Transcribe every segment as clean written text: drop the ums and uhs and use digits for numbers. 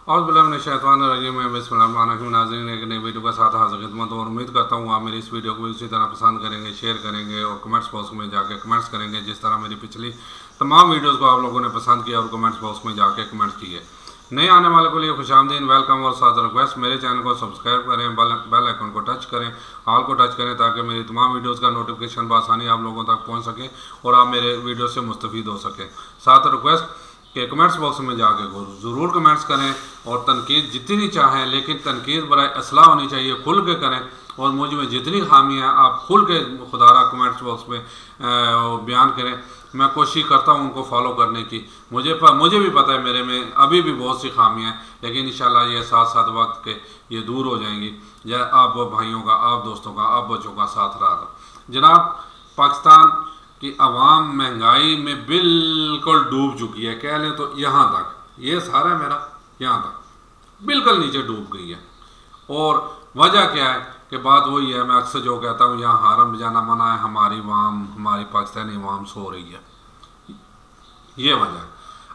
और बिस्मिल्लाहिर्रहमानिर्रहीम नाज़रीन, एक नई वीडियो के साथ हाज़िर खिदमत और उम्मीद करता हूँ आप मेरी इस वीडियो को इसी तरह पसंद करेंगे, शेयर करेंगे और कमेंट्स बॉक्स में जाके कमेंट्स करेंगे जिस तरह मेरी पिछली तमाम वीडियोस को आप लोगों ने पसंद किया और कमेंट्स बॉक्स में जाके कमेंट्स किए। नए आने वाले के लिए खुशामदीन, वेलकम और साथ रिक्वेस्ट, मेरे चैनल को सब्सक्राइब करें, बेल आइकन को टच करें, ऑल को टच करें ताकि मेरी तमाम वीडियोस का नोटिफिकेशन बआसानी आप लोगों तक पहुंच सके और आप मेरे वीडियो से मुस्तफ़ीद हो सकें। साथ रिक्वेस्ट कि कमेंट्स बॉक्स में जाके ज़रूर कमेंट्स करें और तनकीद जितनी चाहें, लेकिन तनकीद बराए असलाह होनी चाहिए, खुल के करें और मुझ में जितनी खामी है आप खुल के खुदारा कमेंट्स बॉक्स में बयान करें। मैं कोशिश करता हूं उनको फॉलो करने की। मुझे भी पता है मेरे में अभी भी बहुत सी खामियां हैं, लेकिन इंशाल्लाह ये साथ साथ वक्त के ये दूर हो जाएंगी। या आप भाइयों का, आप दोस्तों का, आप बच्चों का साथ रहा था। जनाब, पाकिस्तान कि आवाम महंगाई में बिल्कुल डूब चुकी है, कह लें तो यहाँ तक, ये सारा मेरा यहाँ तक बिल्कुल नीचे डूब गई है। और वजह क्या है कि बात वही है, मैं अक्सर जो कहता हूँ यहाँ हारम बजाना मना है, हमारी पाकिस्तानी अवाम सो रही है। ये वजह है।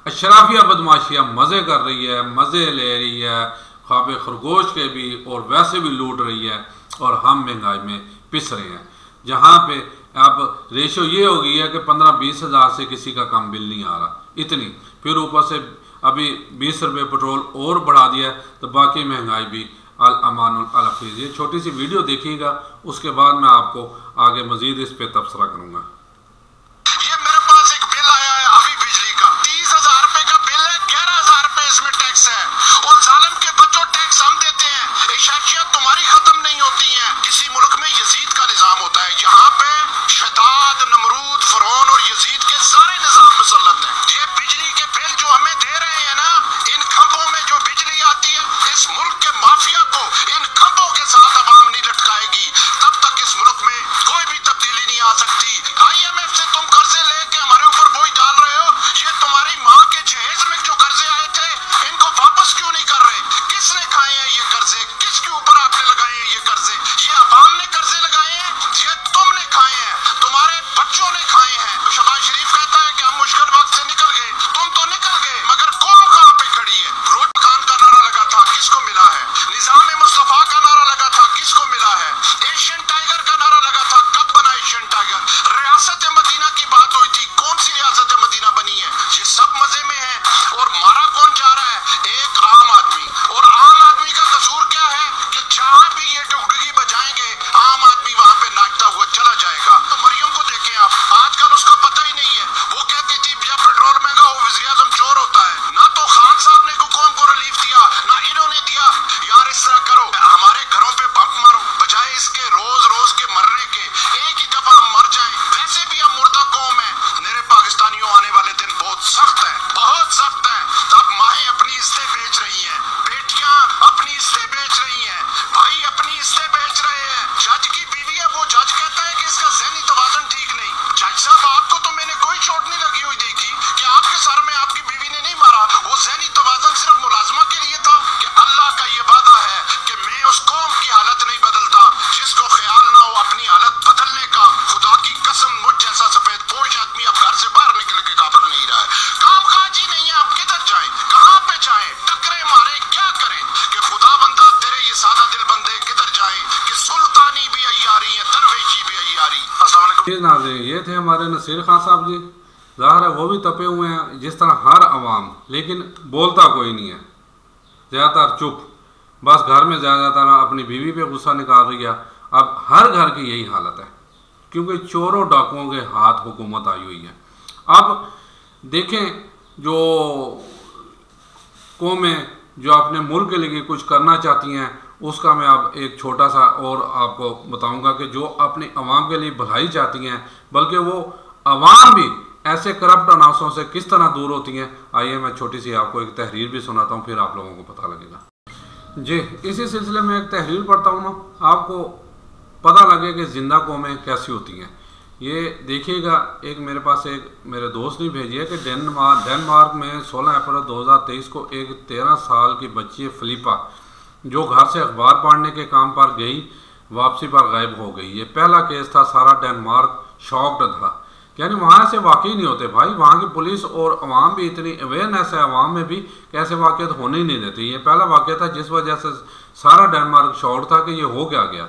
अशराफिया बदमाशिया मज़े कर रही है, मज़े ले रही है, ख्वाब खरगोश के भी और वैसे भी लूट रही है और हम महंगाई में पिस रहे हैं। जहाँ पे अब रेशो ये हो गई है कि 15-20 हज़ार से किसी का कम बिल नहीं आ रहा, इतनी। फिर ऊपर से अभी 20 रुपये पेट्रोल और बढ़ा दिया है, तो बाकी महंगाई भी अल अमानुल अल हफीज़। ये छोटी सी वीडियो देखिएगा, उसके बाद मैं आपको आगे मजीद इस पे तबसरा करूँगा। ये मेरे पास एक बिल आया है अभी बिजली का, 30,000 रुपये का बिल है, 11,000 रुपये इसमें टैक्स है। और जालिम के बच्चों, टैक्स हम देते हैं, इशाशियत तुम्हारी खत्म नहीं होती है। किसी मुल्क में यजीद का निज़ाम होता है, यहाँ पे शदाद, नमरूद, फरौन और यजीद के सारे निज़ाम मुसल्लत हैं। ये बिजली के बिल जो हमें दे रहे हैं ना, इन खंभों में जो बिजली आती है, इस मुल्क के माफिया को इन खंभों के साथ अवाम नहीं लटकाएगी, तब तक इस मुल्क में कोई भी तब्दीली नहीं आ सकती। IMF से तुम कर्जे लेके हमारे ऊपर बोझ डाल रहे हो, ये तुम्हारी माँ के जहेज में जो कर्जे आए थे, इनको वापस क्यों नहीं कर रहे? किसने खाए हैं ये कर्जे? किसके ऊपर आपने लगाए हैं ये कर्जे? ये अवाम ने कर्जे लगाए हैं, ये तुमने खाए हैं, तुम्हारे बच्चों ने खाए हैं। शहबाज शरीफ कहता है कि हम मुश्किल वक्त से निकल गए, तुम तो निकल गए, मगर कौम कहाँ पे खड़ी है? रोड खान का नारा लगा था, किसको मिला है? निजाम मुस्तफा का नारा लगा था, किसको मिला है? एशियन टाइगर का नारा लगा था, कब बना एशियन टाइगर? रियासत मदीना की बात हुई थी, कौन सी रियासत मदीना बनी है? ये सब मजे में है। और मारा कौन जा रहा है? एक आम आदमी। और आम आदमी का कसूर क्या है कि जहां भी ये डुगडुगी बजाएंगे, आम आदमी वहां पे नाचता हुआ चला जाएगा। तो मरियम को देखें आप, आजकल उसका पता ही नहीं है। वो कहती थी जब पेट्रोल महंगा हो वज़ीर आज़म चोर होता है। ना तो खान साहब ने कौम को रिलीफ दिया, ना इन्होंने दिया। यार इस तरह करो, हमारे घरों पे बम मारो, बजाय इसके रोज रोज के मरने के एक ही दफा हम मर जाएं। वैसे भी हम मुर्दा कौम है। मेरे पाकिस्तानियों, आने वाले दिन बहुत सख्त है, बहुत सख्त है। अब माएँ अपनी इज्जतें बेच रही हैं, बेटियां अपनी इज्जतें बेच रही हैं, भाई अपनी इज्जतें बेच रहे हैं। जज की बीवी है, वो जज कहता है कि इसका ज़हनी तवाज़ुन ठीक नहीं। जज साहब, आपको तो मैंने कोई चोट नहीं लगी हुई देखी कि आपके सर में आपकी बीवी ने नहीं मारा। वो ज़हनी तवाज़ुन सिर्फ मुलाजमा के लिए था कि अल्लाह का ये वादा है कि मैं उस कौम की हालत नहीं बदलता जिसको ख्याल ना हो अपनी हालत बदलने का। खुदा की कसम, मुझ जैसा सफेद पोश आदमी अब घर से बाहर निकल के काबिल नहीं रहा है। काम काज ही नहीं है, आप किधर जाएं, कहाँ पे जाएं, टकरे मारे, क्या करें? कि खुदा बंदा तेरे ये सादा दिल बंदे किधर जाएं कि सुल्तानी भी अय्यारी है, दरवेशी भी अय्यारी। अस्सलाम वालेकुम। ये थे हमारे नसीर खान साहब जी। ज़ाहिर है वो भी तपे हुए हैं जिस तरह हर अवाम, लेकिन बोलता कोई नहीं है, ज़्यादातर चुप। बस घर में ज़्यादातर अपनी बीवी पे गुस्सा निकाल रही है। अब हर घर की यही हालत है, क्योंकि चोरों डाकुओं के हाथ हुकूमत आई हुई है। अब देखें, जो कौमें जो अपने मुल्क के लिए कुछ करना चाहती हैं, उसका मैं अब एक छोटा सा और आपको बताऊंगा कि जो अपनी आवाम के लिए भलाई चाहती हैं, बल्कि वो आवाम भी ऐसे करप्ट अनासों से किस तरह दूर होती हैं। आइए मैं छोटी सी आपको एक तहरीर भी सुनाता हूँ, फिर आप लोगों को पता लगेगा। जी, इसी सिलसिले में एक तहरीर पढ़ता हूँ ना, आपको पता लगे कि जिंदा कौमें कैसी होती हैं। ये देखिएगा, एक मेरे पास एक मेरे दोस्त ने भेजी है कि डेनमार्क में 16 अप्रैल 2023 को एक 13 साल की बच्ची फिलिपा, जो घर से अखबार पढ़ने के काम पर गई, वापसी पर गायब हो गई। ये पहला केस था, सारा डेनमार्क शॉक्ड था। यानी वहाँ से वाकई नहीं होते भाई। वहाँ की पुलिस और अवाम भी इतनी अवेयरनेस है अवाम में भी कि ऐसे वाक़यात होने ही नहीं देते। ये पहला वाक़या था जिस वजह से सारा डेनमार्क शॉक था कि ये हो क्या गया।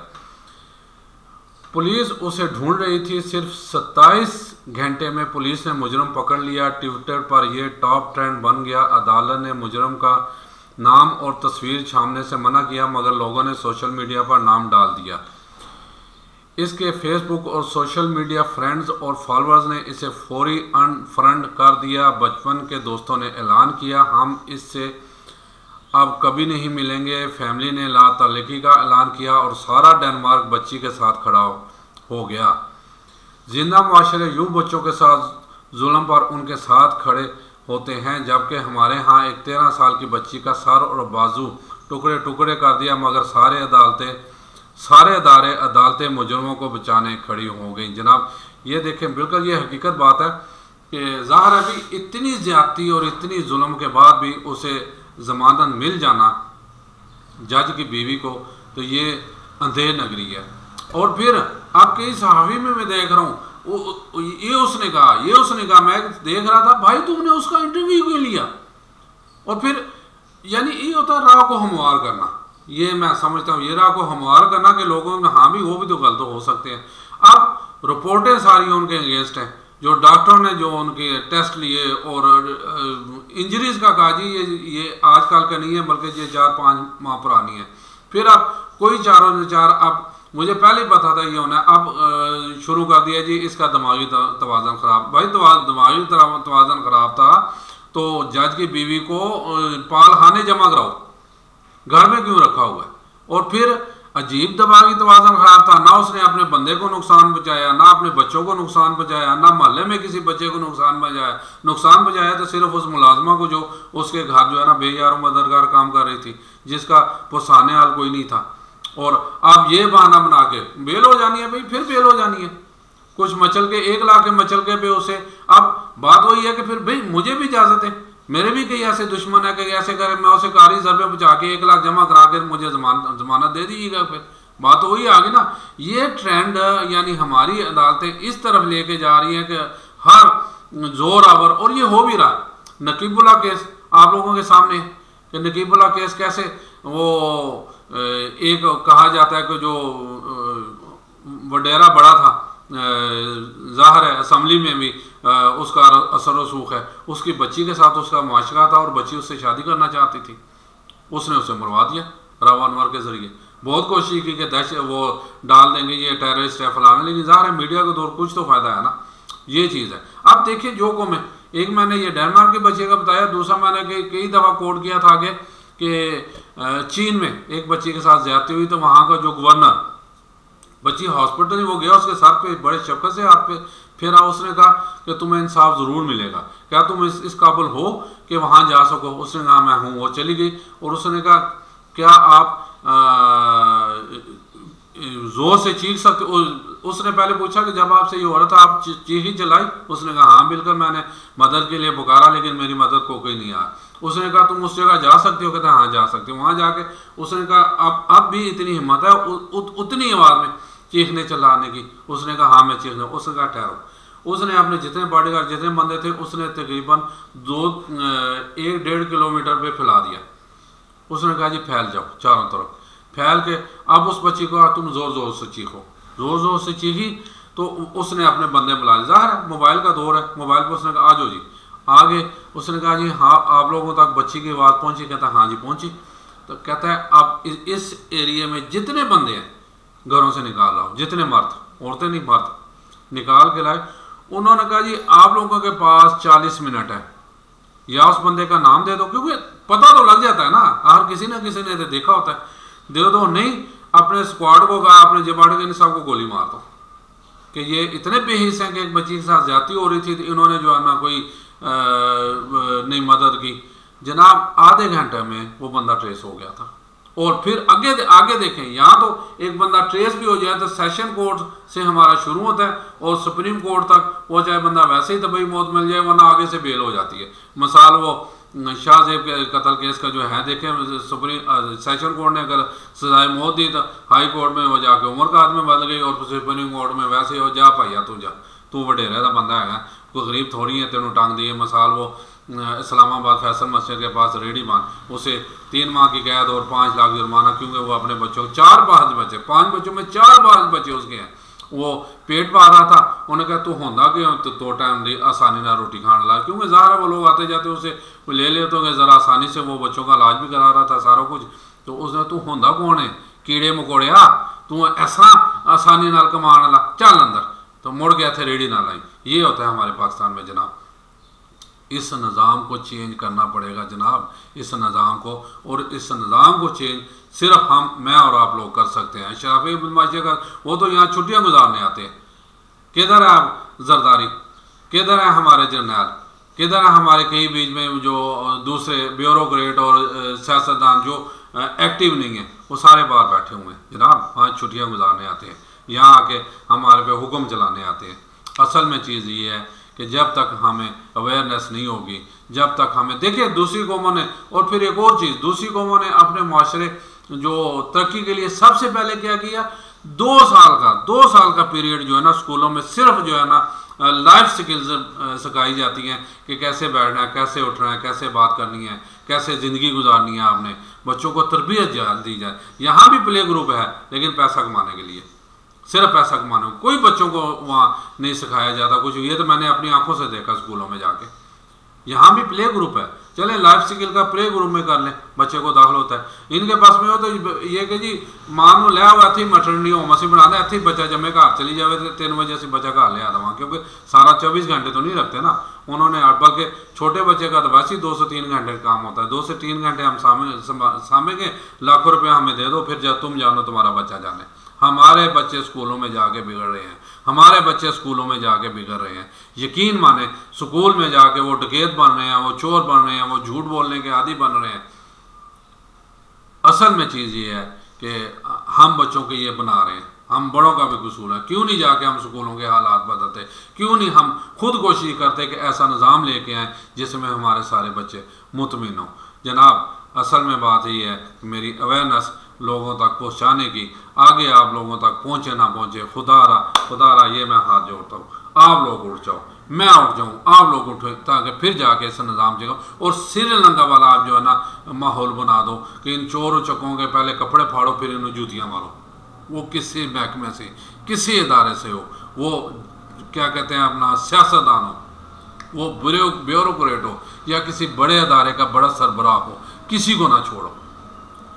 पुलिस उसे ढूंढ रही थी, सिर्फ 27 घंटे में पुलिस ने मुजरम पकड़ लिया। ट्विटर पर यह टॉप ट्रेंड बन गया। अदालत ने मुजरम का नाम और तस्वीर छापने से मना किया, मगर लोगों ने सोशल मीडिया पर नाम डाल दिया। इसके फेसबुक और सोशल मीडिया फ्रेंड्स और फॉलोअर्स ने इसे फौरी अनफ्रेंड कर दिया। बचपन के दोस्तों ने ऐलान किया, हम इससे अब कभी नहीं मिलेंगे। फैमिली ने लातल्लुकी का ऐलान किया और सारा डेनमार्क बच्ची के साथ खड़ा हो गया। जिंदा मुआशरे यूँ बच्चों के साथ जुल्म पर उनके साथ खड़े होते हैं, जबकि हमारे यहाँ एक 13 साल की बच्ची का सर और बाजू टुकड़े टुकड़े कर दिया, मगर सारे अदालतें मुजरमों को बचाने खड़ी हो गई। जनाब ये देखें, बिल्कुल ये हकीकत बात है कि ज़ाहिर है भी इतनी ज़्यादती और इतनी जुल्म के बाद भी उसे ज़मानत मिल जाना जज की बीवी को, तो ये अंधेर नगरी है। और फिर अब कई सहाफ़ी में मैं देख रहा हूँ ये उसने कहा, मैं देख रहा था भाई तुमने उसका इंटरव्यू क्यों लिया। और फिर यानी ये होता है राह को हमवार करना। ये मैं समझता हूँ ये राह को हमवार करना कि लोगों में हाँ भी वो भी तो गलत हो सकते हैं। अब रिपोर्टें सारी उनके अगेंस्ट हैं, जो डॉक्टर ने जो उनके टेस्ट लिए और इंजरीज का कहा जी ये आजकल का नहीं है बल्कि ये 4-5 माह पुरानी है। फिर अब कोई चार अब मुझे पहले ही पता था ये होना, अब शुरू कर दिया जी इसका दिमागी तवाज़ुन ख़राब। भाई दिमागी तवाज़ुन ख़राब था तो जज की बीवी को पालखाने जमा कराओ, घर में क्यों रखा हुआ है। और फिर अजीब दिमागी तवाज़ुन ख़राब था, ना उसने अपने बंदे को नुकसान पहुँचाया, ना अपने बच्चों को नुकसान पहुँचाया, ना मोहल्ले में किसी बच्चे को नुकसान पहुँचाया तो सिर्फ उस मुलाजमा को जो उसके घर जो है ना बेयार मददगार काम कर रही थी, जिसका पुसाने हाल कोई नहीं था। और आप ये बहाना बना के बेल हो जानी है भाई, फिर बेल हो जानी है कुछ मचल के 1 लाख के मचल के पे उसे। अब बात वही है कि फिर भाई मुझे भी इजाज़त है, मेरे भी कई ऐसे दुश्मन है कि ऐसे करे मैं उसे कारी ज़रबे पहुँचा के 1 लाख जमा करा के मुझे जमानत दे दीजिएगा। फिर बात तो वही आ गई ना। ये ट्रेंड यानी हमारी अदालतें इस तरफ लेके जा रही हैं कि हर जोर आवर, और ये हो भी रहा। नकीबुल्ला केस आप लोगों के सामने कि नकीबुल्ला केस कैसे वो एक कहा जाता है कि जो वडेरा बड़ा था, ज़ाहिर है असम्बली में भी उसका असर रसूख है, उसकी बच्ची के साथ उसका मुआशरा था और बच्ची उससे शादी करना चाहती थी, उसने उसे मरवा दिया राव अनवर के ज़रिए। बहुत कोशिश की कि दहशत वो डाल देंगे ये टेररिस्ट है फलाना, लेकिन ज़ाहिर है मीडिया को दौर कुछ तो फ़ायदा है ना, ये चीज़ है। अब देखिए जो को मैं एक मैंने ये डेनमार्क के बच्चे का बताया, दूसरा मैंने कई दफ़ा कोट किया था आगे कि चीन में एक बच्ची के साथ ज्यादती हुई तो वहाँ का जो गवर्नर, बच्ची हॉस्पिटल वो गया, उसके साथ पे बड़े शफ़क़त से हाथ पे फेरा, उसने कहा कि तुम्हें इंसाफ ज़रूर मिलेगा, क्या तुम इस काबिल हो कि वहाँ जा सको। उसने कहा मैं हूँ। वो चली गई और उसने कहा क्या आप जोर से चीख सकते। उसने पहले पूछा कि जब आपसे ये हो रहा था आप चीखी चलाई। उसने कहा हाँ बिल्कुल मैंने मदद के लिए पुकारा लेकिन मेरी मदद को कोई नहीं आया। उसने कहा तुम उस जगह जा सकते हो, कहते हाँ जा सकते हो। वहाँ जाके उसने कहा अब भी इतनी हिम्मत है उतनी आवाज़ में चीखने चिल्लाने की। उसने कहा हाँ मैं चीखने। उसने कहा ठहरो। उसने अपने जितने बॉडीगार्ड जितने बंदे थे उसने तकरीबन 1-1.5 किलोमीटर पे फैला दिया। उसने कहा जी फैल जाओ चारों तरफ। फैल के अब उस बच्ची को तुम ज़ोर ज़ोर से चीखो। ज़ोर ज़ोर से चीखी तो उसने अपने बंदे बुला लिए। ज़ाहिर है मोबाइल का दौर है, मोबाइल पर उसने कहा आ जाओ जी आगे। उसने कहा जी हाँ आप लोगों तक बच्ची की आवाज़ पहुंची। कहता हाँ जी पहुंची। तो कहता है आप इस एरिया में जितने बंदे हैं घरों से निकाल लाओ, जितने मर्द, औरतें नहीं मर्द निकाल के लाए। उन्होंने कहा जी आप लोगों के पास 40 मिनट है, या उस बंदे का नाम दे दो, क्योंकि पता तो लग जाता है ना, हर किसी न किसी ने तो देखा होता है। दे दो, नहीं अपने स्क्वाड को कहा, अपने जबाड़ के सबको गोली मार दो कि ये इतने बेहिस हैं कि एक बच्ची के साथ ज्यादती हो रही थी, इन्होंने जो है ना कोई नहीं मदद की। जनाब आधे घंटे में वो बंदा ट्रेस हो गया था। और फिर आगे देखें, यहाँ तो एक बंदा ट्रेस भी हो जाए तो सेशन कोर्ट से हमारा शुरू होता है और सुप्रीम कोर्ट तक वो चाहे बंदा वैसे ही तभी मौत मिल जाए वरना आगे से बेल हो जाती है। मिसाल वो शाहजेब के कत्ल केस का जो है देखें, सुप्रीम सेशन कोर्ट ने अगर सजाए मौत दी तो हाई कोर्ट में वो जाके उम्र का आदमी बदल गई और सुप्रीम कोर्ट में वैसे हो जा पाया तू जा, तू वडेरे का बंदा है, कोई गरीब थोड़ी है तेनों टंग दी है। मिसाल वो इस्लामाबाद फैसल मस्जिद के पास रेडी बांध, उसे 3 माह की कैद और 5 लाख जुर्माना, क्योंकि वो अपने बच्चों 4-5 बच्चे, 5 बच्चों में 4-5 बच्चे उसके हैं, वो पेट पा रहा था। उन्हें कहा तू होंदा कि तो टाइम दी आसानी ना रोटी खाने लगा, क्योंकि ज़ाहिर वो लोग आते जाते उसे ले ले तो ज़रा आसानी से वो बच्चों का इलाज भी करा रहा था सारा कुछ। तो उसने तू होंदा कौन है कीड़े मकोड़िया, तू ऐसा आसानी नाल कमाने लगा, चल अंदर। तो मुड़ गया थे रेडी ना लाई। ये होता है हमारे पाकिस्तान में जनाब। इस निज़ाम को चेंज करना पड़ेगा जनाब, इस निज़ाम को। और इस निज़ाम को चेंज सिर्फ मैं और आप लोग कर सकते हैं। शराफी बदमाशी का वो तो यहाँ छुट्टियाँ गुजारने आते हैं। किधर है आप जरदारी, किधर है हमारे जर्नैल, किधर है हमारे कई बीच में जो दूसरे ब्यूरोक्रेट और सियासतदान जो एक्टिव नहीं है, वो सारे बाहर बैठे हुए हैं जनाब। वहाँ छुट्टियाँ गुजारने आते हैं, यहाँ आके हमारे पे हुक्म चलाने आते हैं। असल में चीज़ ये है कि जब तक हमें अवेयरनेस नहीं होगी, जब तक हमें देखिए दूसरी कौमों ने, और फिर एक और चीज़, दूसरी कौमों ने अपने माशरे जो तरक्की के लिए सबसे पहले क्या किया, 2 साल का पीरियड जो है ना स्कूलों में सिर्फ जो है ना लाइफ स्किल्स सिखाई जाती हैं कि कैसे बैठना है, कैसे उठना है, कैसे बात करनी है, कैसे ज़िंदगी गुजारनी है। आपने बच्चों को तरबियत दी जाए। यहाँ भी प्ले ग्रुप है, लेकिन पैसा कमाने के लिए, सिर्फ पैसा कमाने को। कोई बच्चों को वहाँ नहीं सिखाया जाता कुछ। ये तो मैंने अपनी आंखों से देखा स्कूलों में जाके। यहाँ भी प्ले ग्रुप है, चले लाइफ स्किल का प्ले ग्रुप में कर लें, बच्चे को दाखिल होता है। इनके पास में हो तो ये कि जी मानो लिया हुआ थी मटरनिटी होम असी बना दें, इतने बच्चा जमे घर चली जाए तो 3 बजे असी बच्चा घर लिया वहाँ, क्योंकि सारा 24 घंटे तो नहीं रखते ना उन्होंने। बल्कि छोटे बच्चे का तो वैसे ही 2 से 3 घंटे का काम होता है। 2 से 3 घंटे हम सामेंगे, लाखों रुपया हमें दे दो, फिर जब तुम जानो तुम्हारा बच्चा जाने। हमारे बच्चे स्कूलों में जाके बिगड़ रहे हैं, हमारे बच्चे स्कूलों में जाके बिगड़ रहे हैं। यकीन माने स्कूल में जाके वो डकैत बन रहे हैं, वो चोर बन रहे हैं, वो झूठ बोलने के आदी बन रहे हैं। असल में चीज़ ये है कि हम बच्चों के ये बना रहे हैं, हम बड़ों का भी कसूर है। क्यों नहीं जाके हम स्कूलों के हालात बदलते, क्यों नहीं हम खुद कोशिश करते कि ऐसा निज़ाम लेके आएँ जिसमें हमारे सारे बच्चे मुतमिन हों। जनाब असल में बात ये है कि मेरी अवेयरनेस लोगों तक पहुंचाने की, आगे आप लोगों तक पहुंचे ना पहुंचे, खुदारा ये मैं हाथ जोड़ता हूँ, आप लोग उठ जाओ, मैं उठ जाऊँ, आप लोग उठो, ताकि फिर जाके इस निज़ाम जगह और श्रीलंका वाला आप जो है ना माहौल बना दो कि इन चोरों चकों के पहले कपड़े फाड़ो, फिर इन्हें जूतियाँ मारो। वो किसी महकमे से, किसी इदारे से हो, वो क्या कहते हैं अपना सियासतदान हो, वो ब्यूरोक्रेट हो, या किसी बड़े अदारे का बड़ा सरबराह हो, किसी को ना छोड़ो।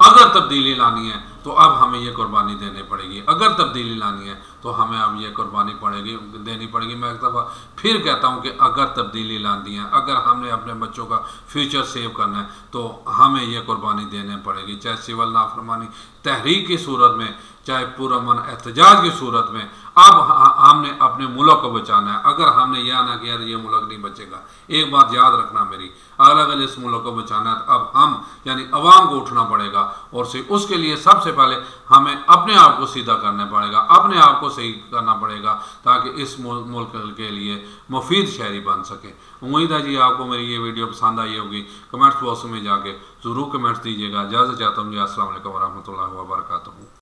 अगर तब्दीली लानी है तो अब हमें ये कुर्बानी देनी पड़ेगी। अगर तब्दीली लानी है तो हमें अब ये कुर्बानी देनी पड़ेगी। मैं एक दफ़ा फिर कहता हूँ कि अगर तब्दीली लानी है, अगर हमने अपने बच्चों का फ्यूचर सेव करना है तो हमें ये कुर्बानी देनी पड़ेगी, चाहे सिविल नाफरमानी तहरीक की सूरत में, चाहे पुरअमन एहतजाज की सूरत में। अब हमने अपने मुल्क को बचाना है। अगर हमने यह ना किया तो ये मुल्क नहीं बचेगा। एक बात याद रखना मेरी, अगर इस मुल्क को बचाना है तो अब हम यानी अवाम को उठना पड़ेगा, और उसके लिए सबसे पहले हमें अपने आप को सीधा करना पड़ेगा, अपने आप को सही करना पड़ेगा, ताकि इस मुल्क के लिए मुफीद शहरी बन सके। उम्मीद है जी आपको मेरी ये वीडियो पसंद आई होगी। कमेंट्स बॉक्स में जाके ज़रूर कमेंट्स दीजिएगा। इजाज़त चाहता हूँ जी। अस्सलाम वालेकुम वरहमतुल्लाहि वबरकातुहू।